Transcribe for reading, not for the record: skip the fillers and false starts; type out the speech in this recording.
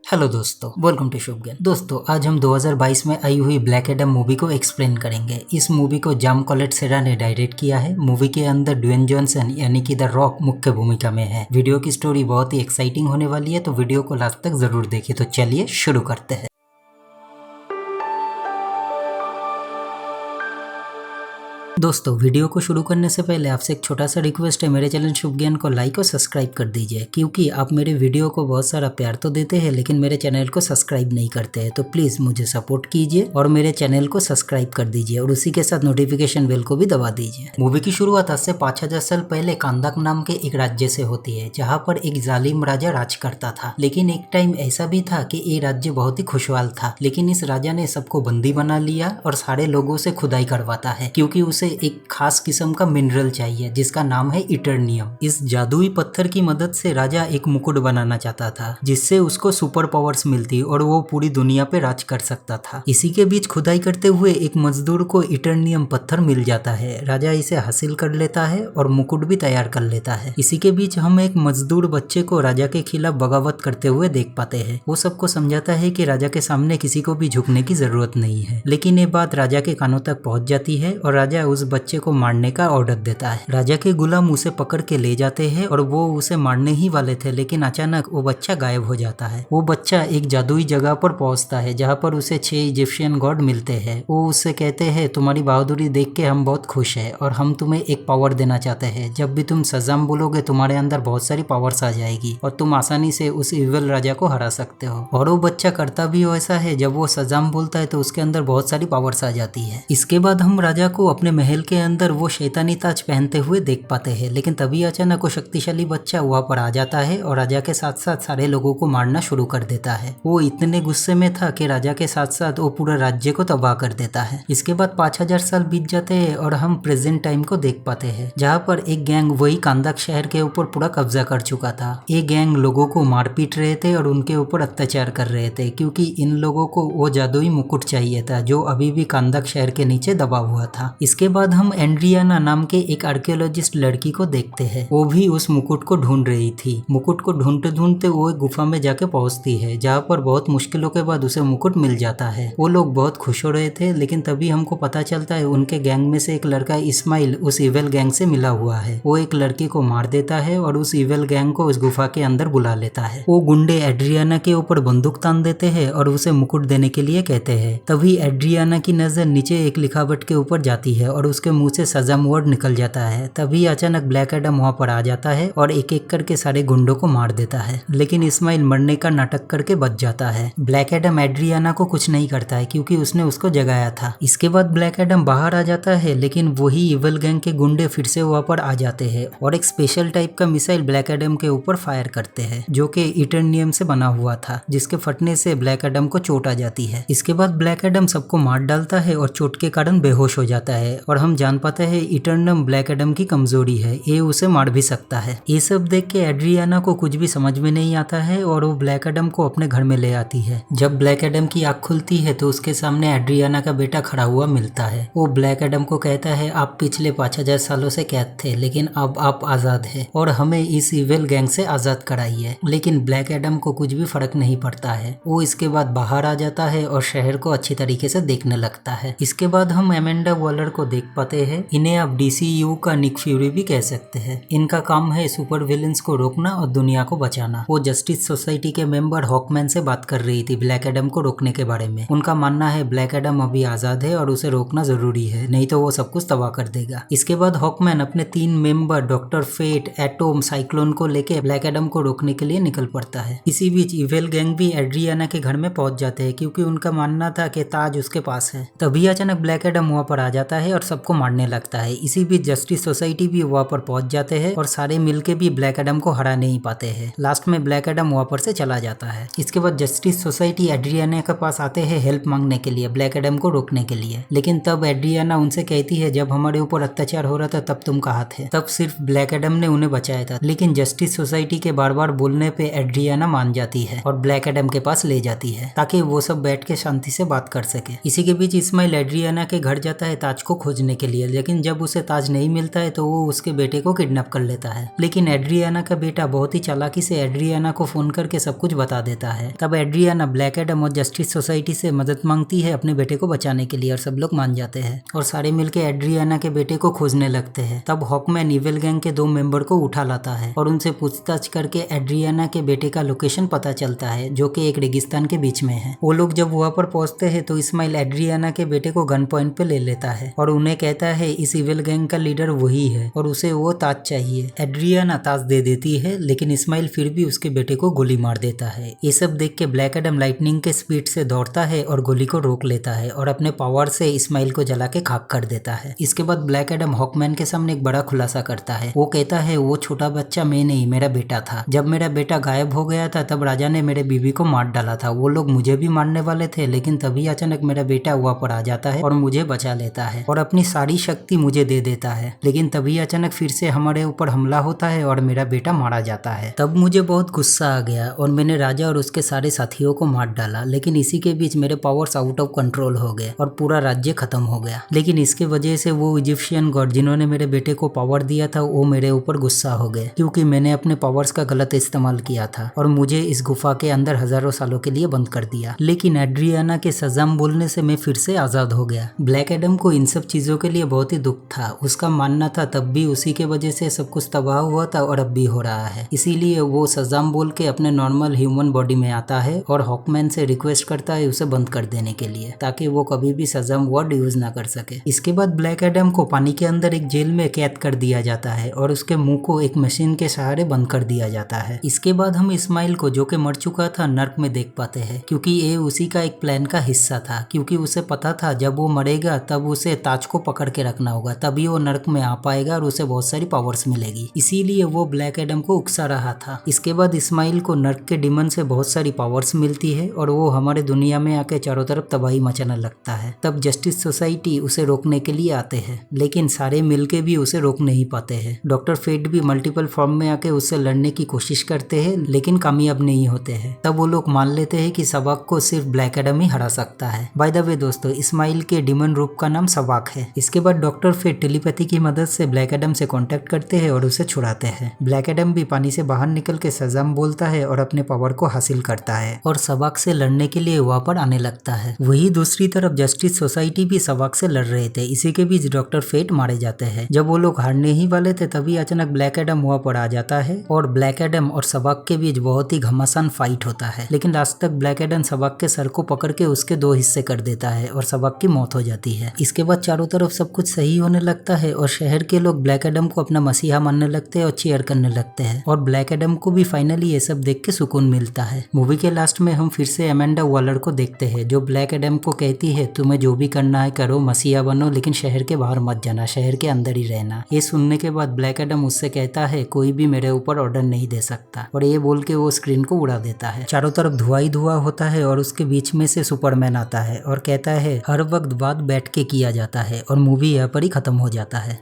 Hello दोस्तों, welcome to शुभ ज्ञान। दोस्तों, आज हम 2022 में आई हुई ब्लैक एडम मूवी को एक्सप्लेन करेंगे। इस मूवी को जाम कॉलेट सेरा ने डायरेक्ट किया है। मूवी के अंदर ड्वेन जॉनसन यानी कि द रॉक मुख्य भूमिका में है। वीडियो की स्टोरी बहुत ही एक्साइटिंग होने वाली है, तो वीडियो को लास्ट तक जरूर देखिए। तो चलिए शुरू करते हैं। दोस्तों, वीडियो को शुरू करने से पहले आपसे एक छोटा सा रिक्वेस्ट है, मेरे चैनल शुभ ज्ञान को लाइक और सब्सक्राइब कर दीजिए, क्योंकि आप मेरे वीडियो को बहुत सारा प्यार तो देते हैं लेकिन मेरे चैनल को सब्सक्राइब नहीं करते हैं। तो प्लीज़ मुझे सपोर्ट कीजिए और मेरे चैनल को सब्सक्राइब कर दीजिए और उसी के साथ नोटिफिकेशन बेल को भी दबा दीजिए। मूवी की शुरुआत आज से 5000 साल पहले कांदाक नाम के एक राज्य से होती है, जहाँ पर एक जालिम राजा राज करता था। लेकिन एक टाइम ऐसा भी था कि ये राज्य बहुत ही खुशहाल था, लेकिन इस राजा ने सबको बंदी बना लिया और सारे लोगों से खुदाई करवाता है, क्योंकि उसे एक खास किस्म का मिनरल चाहिए जिसका नाम है इटर्नियम। इस जादुई पत्थर की मदद से राजा एक मुकुट बनाना चाहता था, जिससे उसको सुपर पावर्स मिलती और वो पूरी दुनिया पे राज कर सकता था। इसी के बीच खुदाई करते हुए एक मजदूर को इटर्नियम पत्थर मिल जाता है। राजा इसे हासिल कर लेता है और मुकुट भी तैयार कर लेता है। इसी के बीच हम एक मजदूर बच्चे को राजा के खिलाफ बगावत करते हुए देख पाते हैं। वो सबको समझाता है कि राजा के सामने किसी को भी झुकने की जरूरत नहीं है। लेकिन ये बात राजा के कानों तक पहुंच जाती है और राजा उस बच्चे को मारने का ऑर्डर देता है। राजा के गुलाम उसे पकड़ के ले जाते हैं और वो उसे मारने ही वाले थे, लेकिन अचानक वो बच्चा गायब हो जाता है। वो बच्चा एक जादुई जगह पर पहुंचता है, जहाँ पर उसे 6 इजिप्शियन गॉड मिलते हैं। वो उससे कहते हैं, तुम्हारी बहादुरी देख के हम बहुत खुश है और हम तुम्हें एक पावर देना चाहते हैं। जब भी तुम सजाम बोलोगे तुम्हारे अंदर बहुत सारी पावर्स आ जाएगी और तुम आसानी से उस इविल राजा को हरा सकते हो। और वो बच्चा करता भी वैसा है। जब वो सजाम बोलता है तो उसके अंदर बहुत सारी पावर्स आ जाती है। इसके बाद हम राजा को अपने महल के अंदर वो शैतानी ताज पहनते हुए देख पाते हैं, लेकिन तभी अचानक वो शक्तिशाली बच्चा वहाँ पर आ जाता है और राजा के साथ साथ सारे लोगों को मारना शुरू कर देता है। वो इतने गुस्से में था कि राजा के साथ साथ वो पूरा राज्य को तबाह कर देता है। इसके बाद 5000 साल बीत जाते हैं और हम प्रेजेंट टाइम को देख पाते हैं, जहाँ पर एक गैंग वही कांदाक शहर के ऊपर पूरा कब्जा कर चुका था। ये गैंग लोगों को मार पीट रहे थे और उनके ऊपर अत्याचार कर रहे थे, क्योंकि इन लोगों को वो जादुई मुकुट चाहिए था जो अभी भी कांदाक शहर के नीचे दबा हुआ था। इसके बाद हम एंड्रियाना नाम के एक आर्कियोलॉजिस्ट लड़की को देखते हैं। वो भी उस मुकुट को ढूंढ रही थी। मुकुट को ढूंढते ढूंढते वो एक गुफा में जाके पहुंचती है, जहाँ पर बहुत मुश्किलों के बाद उसे मुकुट मिल जाता है। वो लोग बहुत खुश हो रहे थे, लेकिन तभी हमको पता चलता है उनके गैंग में से एक लड़का इस्माइल उस इविल गैंग से मिला हुआ है। वो एक लड़की को मार देता है और उस इविल गैंग को उस गुफा के अंदर बुला लेता है। वो गुंडे एड्रियाना के ऊपर बंदूक तान देते हैं और उसे मुकुट देने के लिए कहते हैं। तभी एड्रियाना की नजर नीचे एक लिखावट के ऊपर जाती है और उसके मुंह से सजाम वर्ड निकल जाता है। तभी अचानक ब्लैक एडम वहाँ पर आ जाता है और एक एक करके सारे गुंडों को मार देता है, लेकिन इस्माइल मरने का नाटक करके बच जाता है। ब्लैक एडम एड्रियाना को कुछ नहीं करता है, क्योंकि उसने उसको जगाया था। इसके बाद ब्लैक एडम बाहर आ जाता है, लेकिन वही इविल गैंग के गुंडे फिर से वहाँ पर आ जाते हैं और एक स्पेशल टाइप का मिसाइल ब्लैक एडम के ऊपर फायर करते हैं, जो कि इटर्नियम से बना हुआ था, जिसके फटने से ब्लैक एडम को चोट आ जाती है। इसके बाद ब्लैक एडम सबको मार डालता है और चोट के कारण बेहोश हो जाता है और हम जान पाते हैं इटर्नियम ब्लैक एडम की कमजोरी है, ये उसे मार भी सकता है। ये सब देख के एड्रियाना को कुछ भी समझ में नहीं आता है और वो ब्लैक एडम को अपने घर में ले आती है। जब ब्लैक एडम की आँख खुलती है तो उसके सामने एड्रियाना का बेटा खड़ा हुआ मिलता है। वो ब्लैक एडम को कहता है, आप पिछले 5000 सालों से कैद थे, लेकिन अब आप आजाद है और हमें इस इविल गैंग से आजाद कराइए। लेकिन ब्लैक एडम को कुछ भी फर्क नहीं पड़ता है। वो इसके बाद बाहर आ जाता है और शहर को अच्छी तरीके से देखने लगता है। इसके बाद हम एमेंडा वॉलर को देख पाते हैं। इन्हें आप DCU का निक फ्यूरी भी कह सकते हैं। इनका काम है सुपर विलेंस को रोकना और दुनिया को बचाना। वो जस्टिस सोसाइटी के मेंबर हॉकमैन से बात कर रही थी ब्लैक एडम को रोकने के बारे में। उनका मानना है ब्लैक एडम अभी आजाद है और उसे रोकना जरूरी है, नहीं तो वो सब कुछ तबाह कर देगा। इसके बाद हॉकमैन अपने 3 member Doctor Fate, Atom, Cyclone को लेके ब्लैक एडम को रोकने के लिए निकल पड़ता है। इसी बीच इविल गैंग भी एड्रियाना के घर में पहुंच जाते हैं, क्योंकि उनका मानना था कि ताज उसके पास है। तभी अचानक ब्लैक एडम वहाँ पर आ जाता है और सबको मारने लगता है। इसी बीच जस्टिस सोसाइटी भी वहाँ पर पहुंच जाते हैं और सारे मिलके भी ब्लैक एडम को हरा नहीं पाते हैं। लास्ट में ब्लैक एडम वहाँ पर से चला जाता है। इसके बाद जस्टिस सोसाइटी एड्रियाना के पास आते हैं हेल्प मांगने के लिए, ब्लैक एडम को रोकने के लिए। लेकिन तब एड्रियाना उनसे कहती है, जब हमारे ऊपर अत्याचार हो रहा था तब तुम कहाँ थे? तब सिर्फ ब्लैक एडम ने उन्हें बचाया था। लेकिन जस्टिस सोसाइटी के बार बार बोलने पे एड्रियाना मान जाती है और ब्लैक एडम के पास ले जाती है, ताकि वो सब बैठ के शांति से बात कर सके। इसी के बीच इस्माइल एड्रियाना के घर जाता है ताज को खोजने खोजने के लिए, लेकिन जब उसे ताज नहीं मिलता है तो वो उसके बेटे को किडनैप कर लेता है। लेकिन एड्रियाना का बेटा बहुत ही चालाकी से एड्रियाना को फोन करके सब कुछ बता देता है। तब एड्रियाना ब्लैक एडम और जस्टिस सोसाइटी से मदद मांगती है अपने बेटे को बचाने के लिए और सब लोग मान जाते हैं और सारे मिलके एड्रियाना के बेटे को खोजने लगते हैं। तब हॉकमैन इविल गैंग के 2 मेंबर को उठा लाता है और उनसे पूछताछ करके एड्रियाना के बेटे का लोकेशन पता चलता है, जो कि एक रेगिस्तान के बीच में है। वो लोग जब वहाँ पर पहुंचते हैं तो इस्माइल एड्रियाना के बेटे को गन पॉइंट पे ले लेता है और उन्हें कहता है इस इविल गैंग का लीडर वही है और उसे वो ताज चाहिए। एड्रियाना ताज दे देती है, लेकिन इस्माइल फिर भी उसके बेटे को गोली मार देता है। ये सब देख के ब्लैक एडम लाइटनिंग के स्पीड से दौड़ता है और गोली को रोक लेता है और अपने पावर से इस्माइल को जला के खाक कर देता है। इसके बाद ब्लैक एडम हॉकमैन के सामने एक बड़ा खुलासा करता है। वो कहता है वो छोटा बच्चा मैं नहीं, मेरा बेटा था। जब मेरा बेटा गायब हो गया था तब राजा ने मेरे बीवी को मार डाला था। वो लोग मुझे भी मारने वाले थे, लेकिन तभी अचानक मेरा बेटा वहाँ पर आ जाता है और मुझे बचा लेता है और अपनी सारी शक्ति मुझे दे देता है। लेकिन तभी अचानक फिर से हमारे ऊपर हमला होता है और मेरा बेटा मारा जाता है। तब मुझे बहुत गुस्सा आ गया और मैंने राजा और उसके सारे साथियों को मार डाला, लेकिन इसी के बीच मेरे पावर्स आउट ऑफ कंट्रोल हो गए और पूरा राज्य खत्म हो गया। लेकिन इसके वजह से वो इजिप्शियन गॉड जिन्होंने मेरे बेटे को पावर दिया था वो मेरे ऊपर गुस्सा हो गए, क्योंकि मैंने अपने पावर्स का गलत इस्तेमाल किया था और मुझे इस गुफा के अंदर हजारों सालों के लिए बंद कर दिया। लेकिन एड्रियाना के सजाम बोलने से मैं फिर से आजाद हो गया। ब्लैक एडम को इन सब चीजों के लिए बहुत ही दुख था। उसका मानना था तब भी उसी के वजह से सब कुछ तबाह हुआ था और अब भी हो रहा है। इसीलिए वो सजाम बोल के अपने नॉर्मल ह्यूमन बॉडी में आता है और हॉकमैन से रिक्वेस्ट करता है उसे बंद कर देने के लिए, ताकि वो कभी भी सजाम वर्ड यूज ना कर सके। इसके बाद ब्लैक एडम को पानी के अंदर एक जेल में कैद कर दिया जाता है और उसके मुंह को एक मशीन के सहारे बंद कर दिया जाता है। इसके बाद हम इस्माइल को, जो कि मर चुका था, नर्क में देख पाते हैं, क्योंकि ये उसी का एक प्लान का हिस्सा था। क्योंकि उसे पता था जब वो मरेगा तब उसे ताज को पकड़ के रखना होगा, तभी वो नर्क में आ पाएगा और उसे बहुत सारी पावर्स मिलेगी। इसीलिए वो ब्लैक एडम को उकसा रहा था। इसके बाद इस्माइल को नर्क के डिमन से बहुत सारी पावर्स मिलती है और वो हमारे दुनिया में आके चारों तरफ तबाही मचाने लगता है। तब जस्टिस सोसाइटी उसे रोकने के लिए आते हैं, लेकिन सारे मिलके भी उसे रोक नहीं पाते हैं। डॉक्टर फेट भी मल्टीपल फॉर्म में आके उससे लड़ने की कोशिश करते हैं, लेकिन कामयाब नहीं होते हैं। तब वो लोग मान लेते हैं कि सवाक को सिर्फ ब्लैक एडम ही हरा सकता है। बाय द वे दोस्तों, इस्माइल के डिमन रूप का नाम सवाक है। इसके बाद डॉक्टर फेट टेलीपैथी की मदद से ब्लैक एडम से कांटेक्ट करते हैं और उसे छुड़ाते हैं। ब्लैक एडम भी पानी से बाहर निकल के सजाम बोलता है और अपने पावर को हासिल करता है और सवाक से लड़ने के लिए वहाँ पर आने लगता है। वही दूसरी तरफ जस्टिस सोसाइटी भी सवाक से लड़ रहे थे। इसी के बीच डॉक्टर फेट मारे जाते हैं। जब वो लोग हारने ही वाले थे तभी अचानक ब्लैक एडम वहाँ पर आ जाता है और ब्लैक एडम और सवाक के बीच बहुत ही घमासान फाइट होता है। लेकिन लास्ट तक ब्लैक एडम सवाक के सर को पकड़ के उसके 2 हिस्से कर देता है और सवाक की मौत हो जाती है। इसके बाद चारों तरफ सब कुछ सही होने लगता है और शहर के लोग ब्लैक एडम को अपना मसीहा मानने लगते हैं और चीयर करने लगते हैं और ब्लैक एडम को भी फाइनली ये सब देख के सुकून मिलता है। मूवी के लास्ट में हम फिर से अमेंडा वॉलर को देखते हैं, जो ब्लैक एडम को कहती है तुम्हें जो भी करना है करो, मसीहा बनो, लेकिन शहर के बाहर मत जाना, शहर के अंदर ही रहना। ये सुनने के बाद ब्लैक एडम उससे कहता है कोई भी मेरे ऊपर ऑर्डर नहीं दे सकता और ये बोल के वो स्क्रीन को उड़ा देता है। चारों तरफ धुआं ही धुआं होता है और उसके बीच में से सुपरमैन आता है और कहता है हर वक्त बात बैठ के किया जाता है और मूवी यहाँ पर ही खत्म हो जाता है।